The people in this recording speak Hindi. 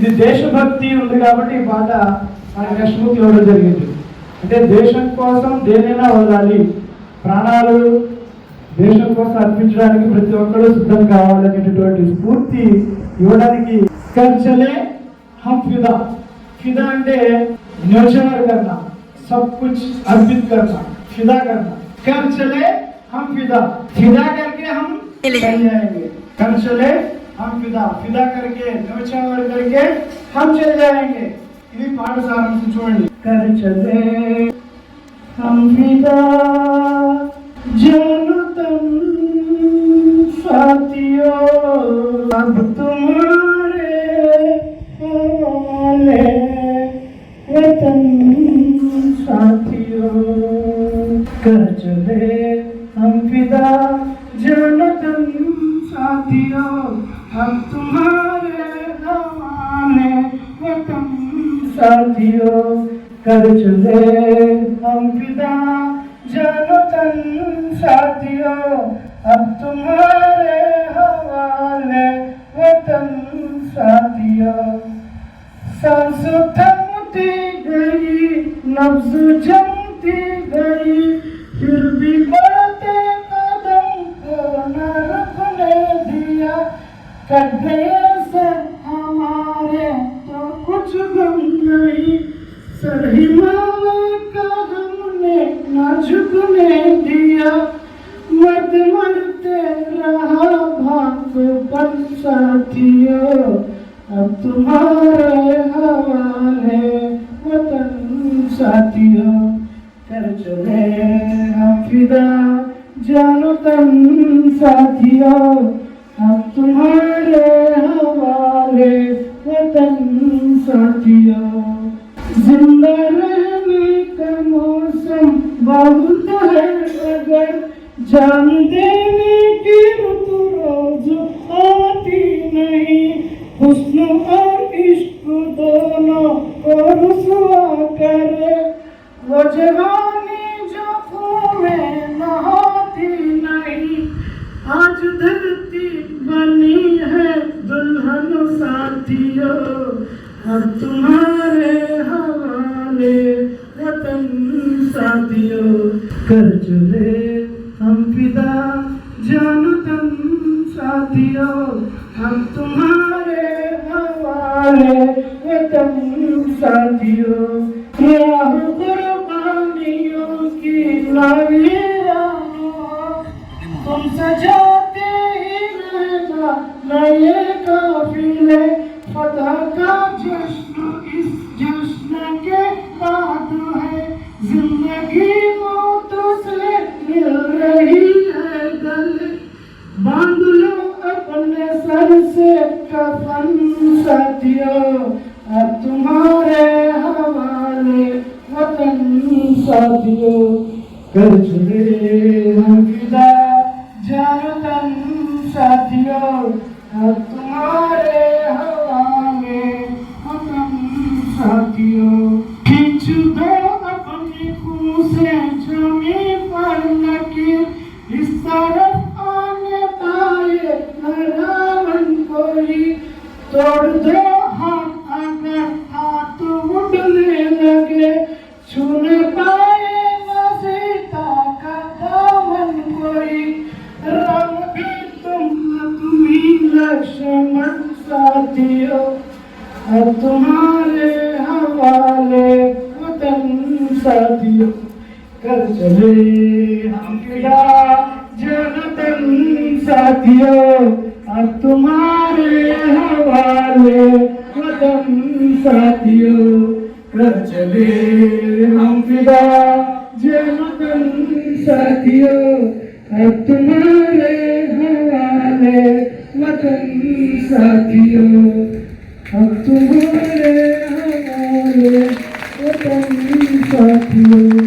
ఇది దేశభక్తి ఉంది కాబట్టి ఈ పాట మనకి నెక్స్ట్ బుక్ ఇవ్వడం జరిగింది. అంటే దేశం కోసం దేనైనా వదలాలి, ప్రాణాలు దేశం కోసం అర్పించడానికి ప్రతి ఒక్కరూ సిద్ధం కావాలనేటటువంటి స్ఫూర్తి ఇవ్వడానికి కర్చలే హమ్ ఫిదా. ఫిదా అంటే न्योछावर करना, सब कुछ अर्पित करना, फिदा करना. कर चले हम फिदा, फिदा करके हम चले जाएंगे. कर चले हम फिदा, फिदा करके न्योछावर करके हम चले जाएंगे. ఇది పాట సారాంశం చూడండి. कर चले हम फिदा जानो तुम साथियों, अब तुम्हारे हवाले वतन साथियों. कर चले हम फिदा जानो तुम साथियों, हम तुम्हारे हवाले वतन साथियों. कर चले हम फिदा जानो तुम साथियों, अब तुम्हारे हवाले वतन साथियों. सांस थमती गई, नब्ज जमती गई, फिर भी बढ़ते कदम को न रुकने दिया. कट गए से हमारे तो कुछ गम नहीं, सर हिमालय का हमने न झुकने दिया. मत मरते रहा भागपन साथियों, अब तुम्हारे हवाले वतन साथियों. कर चले हम फिदा जानो तुम साथियों, अब तुम्हारे हवाले वतन साथियों. जिंदा रहने का मौसम बहुत है अगर जान देने की रुत रोज आती नहीं. हुस्न और इश्क दोनों को रुसवा करे, वो जवानी जो खून में नहाती नहीं. आज धरती बनी है दुल्हन साथियों, अब तुम्हारे हवाले वतन साथियों. कर चले हम फिदा जानो तुम साथियों, हम तुम्हारे हवाले वतन साथियों. राह कुर्बानियों की नाविया तुम सजाते ही रहना नए काफिले. फतह का जश्न इस जश्न के बाद है, जिंदगी मौत से मिल रही है गले. बांध लो अपने सर से कफन साथियों, अब तुम्हारे हवाले वतन साथियों. कर चले हम फिदा जानो तुम साथियों, अब तुम्हारे हवाले वतन साथियों. खींच दो अपनी खून से जमी पर लकीर, इस तरफ आने पाए रावण कोई. तोड़ दो हाथ अगर हाथ उड़ने लगे, छूने पाए न सीता का दामन कोई. राम भी तुम ही लक्ष्मण साथियों, अब तुम्हारे हवाले वतन साथियों. कर चले हम फिदा जानो तुम साथियों, अब तुम्हारे हवाले वतन साथियों. कर चले हम फिदा जानो तुम साथियों, अब तुम्हारे हवाले वतन साथियों. अब तुम्हारे हवाले वतन साथियों.